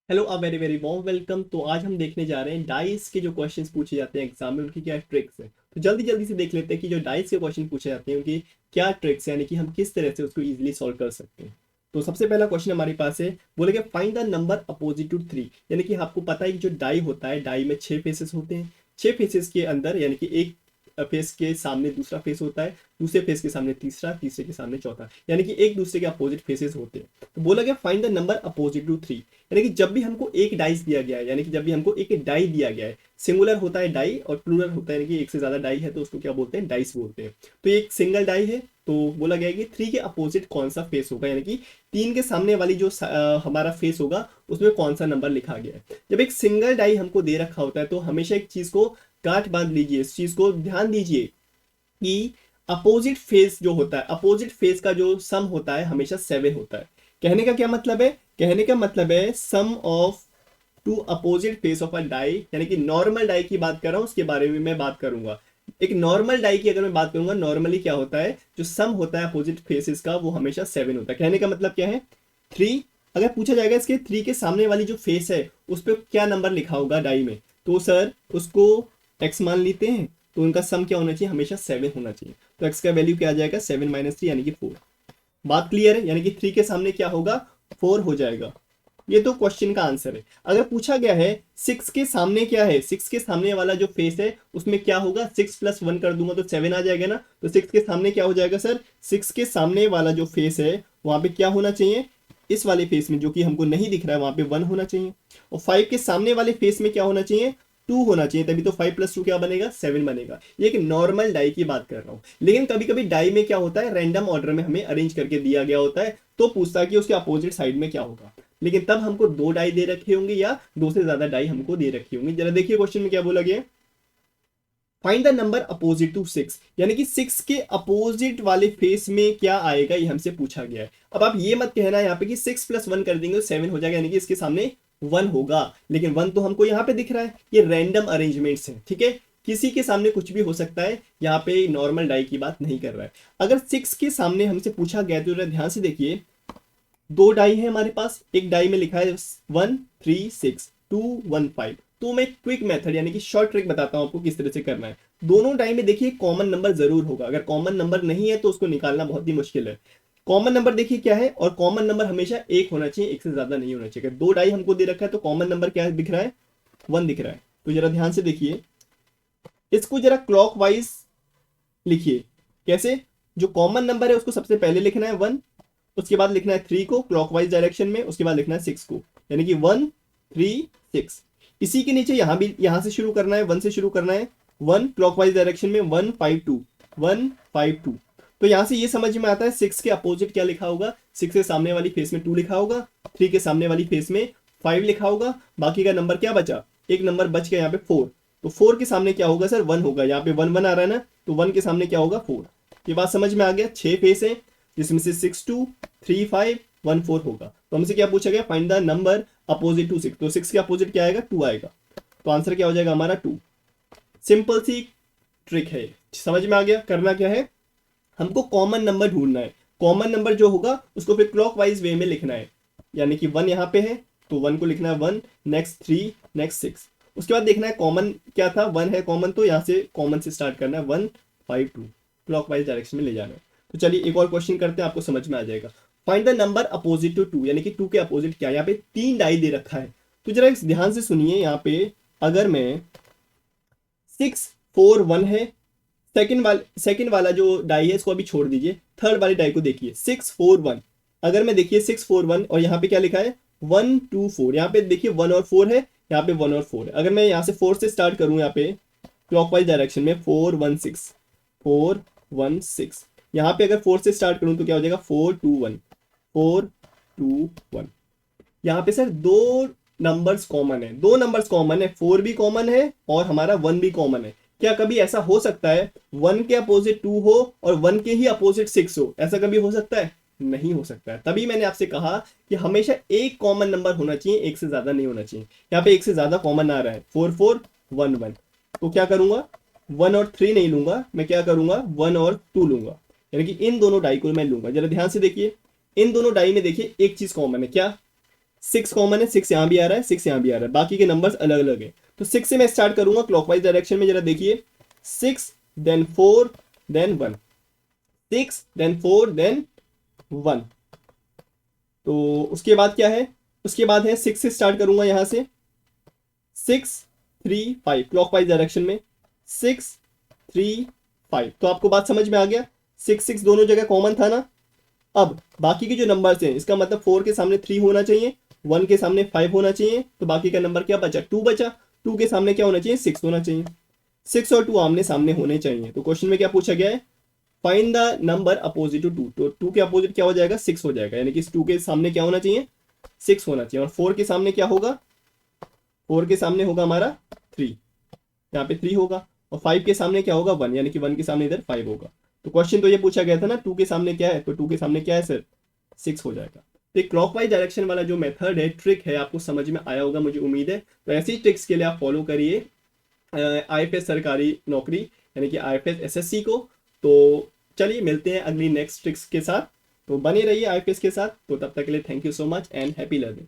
Hello a very very warm welcome. तो आज हम देखने जा रहे हैं डाइस के जो क्वेश्चंस पूछे जाते हैं एग्जाम में उनकी क्या ट्रिक्स है। तो जल्दी जल्दी से देख लेते हैं कि जो डाइस के क्वेश्चन पूछे जाते हैं उनकी क्या ट्रिक्स है, यानी कि हम किस तरह से उसको इजीली सॉल्व कर सकते हैं। तो सबसे पहला क्वेश्चन हमारे पास है, बोलेगा find the number opposite to 3। यानी कि आपको पता है कि जो डाई होता है, डाई में 6 फेसेस होते हैं। 6 फेसेस के अंदर यानी कि एक फेस के सामने दूसरा फेस होता है, दूसरे फेस के सामने तीसरा, तीसरे के सामने चौथा, यानी कि एक दूसरे के अपोजिट फेसेस होते हैं। तो बोला गया find the number opposite to 3। यानी कि जब भी हमको एक डाइस दिया गया है, यानी कि जब भी हमको एक डाई दिया गया है, सिंगुलर होता है डाई और प्लूरल होता है, यानी कि एक से ज्यादा डाई है तो उसको क्या बोलते हैं, डाइस बोलते हैं। तो एक सिंगल डाई है, तो बोला गया है कि 3 के अपोजिट कौन सा फेस होगा, यानी कि 3 के सामने वाली जो हमारा फेस होगा उसमें कौन सा नंबर लिखा गया है। जब एक सिंगल डाई हमको दे रखा होता है तो हमेशा एक चीज को गांठ बांध लीजिए, इस चीज को ध्यान दीजिए कि अपोजिट फेस जो होता है, अपोजिट फेस का जो सम होता है हमेशा 7 होता है। कहने का क्या मतलब है, कहने का मतलब है sum of two opposite face of a die, यानी कि नॉर्मल डाई की बात कर रहा हूं, उसके बारे में मैं बात करूंगा। एक नॉर्मल डाई की अगर मैं बात करूंगा, नॉर्मली क्या होता है, जो सम होता है अपोजिट फेसेस का वो हमेशा 7 होता है। कहने का मतलब क्या है, 3। अगर पूछा जाएगा इसके 3 के सामने वाली जो फेस है उस पर क्या नंबर लिखा होगा डाई में, तो सर उसको एक्स मान लेते हैं, तो उनका सम क्या होना चाहिए, हमेशा 7 होना चाहिए। तो एक्स का वैल्यू क्या आ जाएगा, 7 - 3 यानी कि 4। बात क्लियर है, यानी कि 3 के सामने क्या होगा, 4 हो जाएगा। ये तो क्वेश्चन का आंसर है। अगर पूछा गया है 6 के सामने क्या है, 6 के सामने वाला जो फेस है उसमें क्या होगा, 6 + 1 कर दूंगा तो 7 आ जाएगा ना। तो 6 के सामने क्या हो जाएगा सर, 6 के सामने वाला जो फेस है वहां पे क्या होना चाहिए, इस वाले फेस में जो कि हमको नहीं दिख रहा है वहां पे 1 होना चाहिए। और 5 के सामने वाले फेस में क्या होना चाहिए, 2 होना चाहिए, तभी तो 5 + 2 क्या बनेगा, 7 बनेगा। ये एक नॉर्मल डाई की बात कर रहा हूँ। लेकिन कभी कभी डाई में क्या होता है, रैंडम ऑर्डर में हमें अरेंज करके दिया गया होता है, तो पूछता है कि उसके अपोजिट साइड में क्या होगा। लेकिन तब हमको 2 डाई दे रखे होंगे या 2 से ज्यादा डाई हमको दे रखी होंगी। जरा देखिए क्वेश्चन में क्या बोला गया, find the number opposite to 6। यानी कि 6 के अपोजिट वाले फेस में क्या आएगा, ये हमसे पूछा गया है। अब आप ये मत कहना यहाँ पे कि 6 + 1 कर देंगे तो 7 हो जाएगा, यानी कि इसके सामने 1 होगा। लेकिन 1 तो हमको यहाँ पे दिख रहा है, ये रैंडम अरेंजमेंट्स है, ठीक है, किसी के सामने कुछ भी हो सकता है, यहाँ पे नॉर्मल डाई की बात नहीं कर रहा है। अगर 6 के सामने हमसे पूछा गया तो ध्यान से देखिए, 2 डाई है हमारे पास, एक डाई में लिखा है 1 3 6 2 1 5। तो मैं क्विक मेथड यानी कि शॉर्ट ट्रिक बताता हूं आपको किस तरह से करना है। दोनों डाई में देखिए कॉमन नंबर जरूर होगा, अगर कॉमन नंबर नहीं है तो उसको निकालना बहुत ही मुश्किल है। कॉमन नंबर देखिए क्या है, और कॉमन नंबर हमेशा एक होना चाहिए, एक से ज्यादा नहीं होना चाहिए। 2 डाई हमको दे रखा है तो कॉमन नंबर क्या दिख रहा है, 1 दिख रहा है। तो जरा ध्यान से देखिए, इसको जरा क्लॉकवाइज लिखिए। कैसे, जो कॉमन नंबर है उसको सबसे पहले लिखना है 1, उसके बाद लिखना है 3 को क्लॉकवाइज डायरेक्शन में, उसके बाद लिखना है 6 को, यानी कि 1 3 6। इसी के नीचे यहाँ भी यहाँ से शुरू करना है, 1 से शुरू करना है, 1 क्लॉकवाइज डायरेक्शन में 1 5 2 1 5 2। तो यहाँ से ये समझ में आता है 6 के अपोजिट क्या लिखा होगा, 6 के सामने वाली फेस में 2 लिखा होगा, 3 के सामने वाली फेस में 5 लिखा होगा, बाकी का नंबर क्या बचा, एक नंबर बच गया यहाँ पे 4। तो 4 के सामने क्या होगा सर, 1 होगा, यहाँ पे 1 1 आ रहा है ना, तो 1 के सामने क्या होगा, 4। ये बात समझ में आ गया। 6 फेस है जिसमें से 6 2 3 5 1 4 होगा। तो हमसे क्या पूछा गया, find the number opposite to 6। तो 6 के अपोजिट क्या आएगा, 2 आएगा। तो आंसर क्या हो जाएगा हमारा 2। सिंपल सी ट्रिक है, समझ में आ गया। करना क्या है, हमको कॉमन नंबर ढूंढना है। कॉमन नंबर जो होगा उसको फिर क्लॉकवाइज वे में लिखना है, यानी कि 1 यहाँ पे है तो 1 को लिखना है 1, नेक्स्ट 3, नेक्स्ट 6। उसके बाद देखना है कॉमन क्या था, 1 है कॉमन, तो यहाँ से कॉमन से स्टार्ट करना है, 1 5 2, क्लॉकवाइज डायरेक्शन में ले जाना है। तो चलिए एक और क्वेश्चन करते हैं, आपको समझ में आ जाएगा। Find the number opposite to 2, यानी कि 2 के अपोजिट क्या है। यहाँ पे 3 डाई दे रखा है, तो जरा ध्यान से सुनिए। यहाँ पे अगर मैं 6 4 1 है, सेकंड वाला जो डाई है इसको अभी छोड़ दीजिए, थर्ड वाली डाई को देखिए, 6 4 1। अगर मैं देखिए 6 4 1 और यहाँ पे क्या लिखा है 1 2 4, यहाँ पे देखिए 1 और 4 है, यहाँ पे 1 और 4 है। अगर मैं यहाँ से 4 से स्टार्ट करूँ, यहाँ पे क्लॉकवाइज डायरेक्शन में 4 1 6 4 1 6, यहाँ पे अगर 4 से स्टार्ट करूँ तो क्या हो जाएगा 4 2 1 4 2 1। यहाँ पे सर दो नंबर्स कॉमन है, 4 भी कॉमन है और हमारा 1 भी कॉमन है। क्या कभी ऐसा हो सकता है 1 के अपोजिट 2 हो और 1 के ही अपोजिट 6 हो, ऐसा कभी हो सकता है, नहीं हो सकता है। तभी मैंने आपसे कहा कि हमेशा एक कॉमन नंबर होना चाहिए, एक से ज्यादा नहीं होना चाहिए। यहाँ पे एक से ज्यादा कॉमन आ रहा है, 4 4 1 1। तो क्या करूंगा, 1 और 3 नहीं लूंगा, मैं क्या करूंगा 1 और 2 लूंगा, यानी कि इन दोनों डाई को मैं लूंगा। जरा ध्यान से देखिए, इन दोनों डाई में देखिए एक चीज कॉमन है, क्या, 6 कॉमन है, 6 यहाँ भी आ रहा है, 6 यहाँ भी आ रहा है, बाकी के नंबर्स अलग अलग है। तो 6 से मैं स्टार्ट करूंगा क्लॉकवाइज डायरेक्शन में, जरा देखिए 6 देन 4 देन 1, 6 देन 4 देन 1। तो उसके बाद क्या है, उसके बाद है 6 से स्टार्ट करूंगा यहाँ से 6 3 5 क्लॉकवाइज डायरेक्शन में 6 3 5। तो आपको बात समझ में आ गया, 6 6 दोनों जगह कॉमन था ना। अब बाकी के जो नंबर्स हैं, इसका मतलब 4 के सामने 3 होना चाहिए, 1 के सामने 5 होना चाहिए, तो बाकी का नंबर क्या बचा, 2 बचा। 2 के सामने क्या होना चाहिए, 6 होना चाहिए। 6 और 2 आमने सामने होने चाहिए। तो क्वेश्चन में क्या पूछा गया है, find the number opposite to 2। तो 2 के अपोजिट क्या हो जाएगा, 6 हो जाएगा, यानी कि 2 के सामने क्या होना चाहिए, 6 होना चाहिए। और 4 के सामने क्या होगा, 4 के सामने होगा हमारा 3, यहाँ पे 3 होगा। और 5 के सामने क्या होगा, 1, यानी कि 1 के सामने इधर 5 होगा। तो क्वेश्चन तो ये पूछा गया था ना, 2 के सामने क्या है, तो 2 के सामने क्या है सर, 6 हो जाएगा। तो क्लॉकवाइज डायरेक्शन वाला जो मेथड है, ट्रिक है, आपको समझ में आया होगा मुझे उम्मीद है। तो ऐसी ट्रिक्स के लिए आप फॉलो करिए आईएफएस सरकारी नौकरी यानी कि आईएफएस एसएससी को। तो चलिए मिलते हैं अगली नेक्स्ट ट्रिक्स के साथ, तो बने रहिए आईएफएस के साथ। तो तब तक के लिए thank you so much and happy learning.